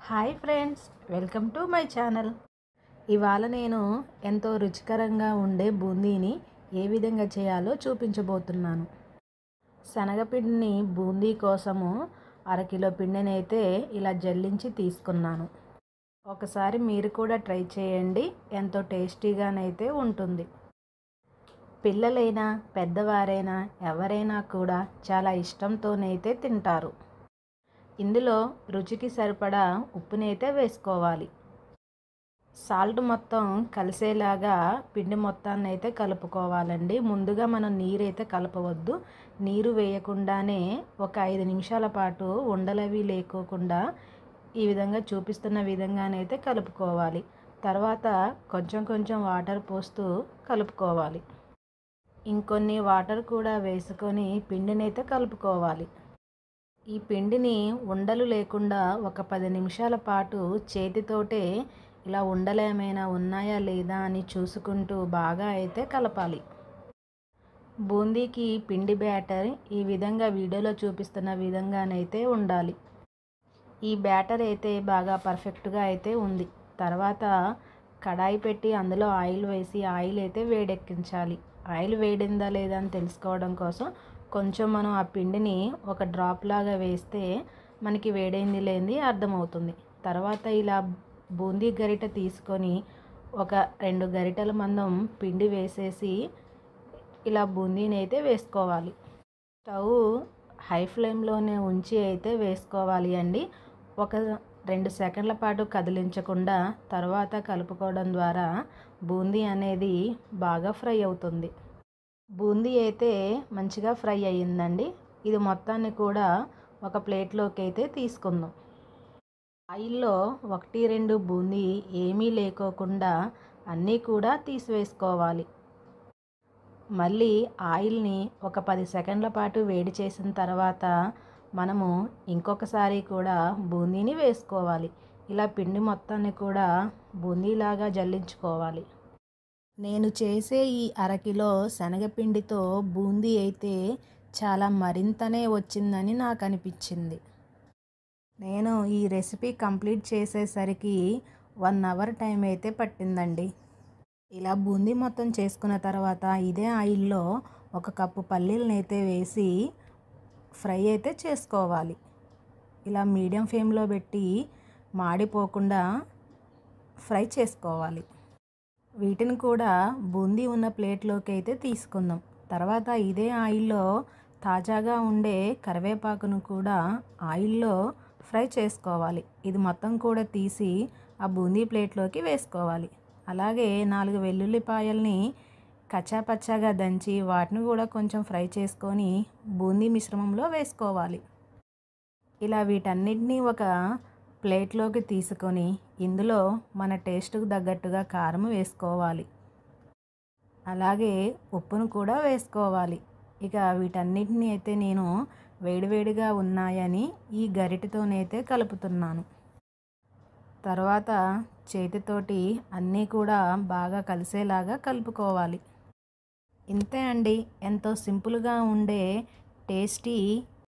Hi friends, welcome to my channel. ఇవాళ నేను ఎంతో రుచికరంగా ఉండే బూందీని ఏ విధంగా చేయాలో చూపించబోతున్నాను. శనగపిండిని బూందీ కోసము అరకిలో పిండినైతే ఇలా జల్లించి తీసుకున్నాను. ఒకసారి మీరు కూడా ట్రై చేయండి, ఎంతో టేస్టీగానైతే ఉంటుంది. పిల్లలైనా పెద్దవారైనా ఎవరైనా కూడా చాలా ఇష్టంతోనైతే తింటారు. ఇందులో రుచికి సరిపడా ఉప్పునైతే వేసుకోవాలి. సాల్ట్ మొత్తం కలిసేలాగా పిండి మొత్తాన్ని అయితే కలుపుకోవాలండి. ముందుగా మనం నీరైతే కలపవద్దు. నీరు వేయకుండానే ఒక 5 నిమిషాల పాటు ఉండలవి లేకోకుండా ఈ విధంగా చూపిస్తున్న విధంగానైతే కలుపుకోవాలి. తర్వాత కొంచెం కొంచెం వాటర్ పోస్తూ కలుపుకోవాలి. ఇంకొన్ని వాటర్ కూడా వేసుకొని పిండినైతే కలుపుకోవాలి. ఈ పిండిని ఉండలు లేకుండా ఒక 10 నిమిషాల పాటు చేతితోటే ఇలా ఉండలు ఏమైనా ఉన్నాయా లేదా అని చూసుకుంటూ బాగా అయితే కలపాలి. బూందీకి పిండి బ్యాటర్ ఈ విధంగా వీడియోలో చూపిస్తున్న విధంగానైతే ఉండాలి. ఈ బ్యాటర్ అయితే బాగా పర్ఫెక్ట్గా అయితే ఉంది. తర్వాత కడాయి పెట్టి అందులో ఆయిల్ వేసి ఆయిల్ అయితే వేడెక్కించాలి. ఆయిల్ వేడిందా లేదా అని తెలుసుకోవడం కోసం కొంచెం మనం ఆ పిండిని ఒక డ్రాప్ లాగా వేస్తే మనకి వేడైంది లేనిది అర్థమవుతుంది. తర్వాత ఇలా బూందీ గరిటె తీసుకొని ఒక 2 గరిటెల మందం పిండి వేసేసి ఇలా బూందీని అయితే వేసుకోవాలి. స్టవ్ హై ఫ్లేమ్లోనే ఉంచి అయితే వేసుకోవాలి అండి. ఒక 2 సెకండ్ల పాటు కదిలించకుండా తర్వాత కలుపుకోవడం ద్వారా బూందీ అనేది బాగా ఫ్రై అవుతుంది. బూందీ అయితే మంచిగా ఫ్రై అయ్యిందండి. ఇది మొత్తాన్ని కూడా ఒక ప్లేట్లోకి అయితే తీసుకుందాం. ఆయిల్లో 1-2 బూందీ ఏమీ లేకోకుండా అన్నీ కూడా తీసివేసుకోవాలి. మళ్ళీ ఆయిల్ని ఒక 10 సెకండ్ల పాటు వేడి చేసిన తర్వాత మనము ఇంకొకసారి కూడా బూందీని వేసుకోవాలి. ఇలా పిండి మొత్తాన్ని కూడా బూందీలాగా జల్లించుకోవాలి. నేను చేసే ఈ అరకిలో శనగపిండితో బూందీ అయితే చాలా మరింతనే వచ్చిందని నాకు అనిపించింది. నేను ఈ రెసిపీ కంప్లీట్ చేసేసరికి 1 అవర్ టైం అయితే పట్టిందండి. ఇలా బూందీ మొత్తం చేసుకున్న తర్వాత ఇదే ఆయిల్లో 1 కప్పు పల్లీలను అయితే వేసి ఫ్రై అయితే చేసుకోవాలి. ఇలా మీడియం ఫ్లేమ్లో పెట్టి మాడిపోకుండా ఫ్రై చేసుకోవాలి. వీటిని కూడా బూందీ ఉన్న ప్లేట్లోకి అయితే తీసుకుందాం. తర్వాత ఇదే ఆయిల్లో తాజాగా ఉండే కరివేపాకును కూడా ఆయిల్లో ఫ్రై చేసుకోవాలి. ఇది మొత్తం కూడా తీసి ఆ బూందీ ప్లేట్లోకి వేసుకోవాలి. అలాగే 4 వెల్లుల్లిపాయల్ని కచ్చాపచ్చాగా దంచి వాటిని కూడా కొంచెం ఫ్రై చేసుకొని బూందీ మిశ్రమంలో వేసుకోవాలి. ఇలా వీటన్నిటినీ ఒక ప్లేట్లోకి తీసుకొని ఇందులో మన టేస్ట్కు తగ్గట్టుగా కారం వేసుకోవాలి. అలాగే ఉప్పును కూడా వేసుకోవాలి. ఇక వీటన్నిటిని అయితే నేను వేడివేడిగా ఉన్నాయని ఈ గరిటెతోనైతే కలుపుతున్నాను. తర్వాత చేతితోటి అన్నీ కూడా బాగా కలిసేలాగా కలుపుకోవాలి. ఇంతే అండి, ఎంతో సింపుల్గా ఉండే టేస్టీ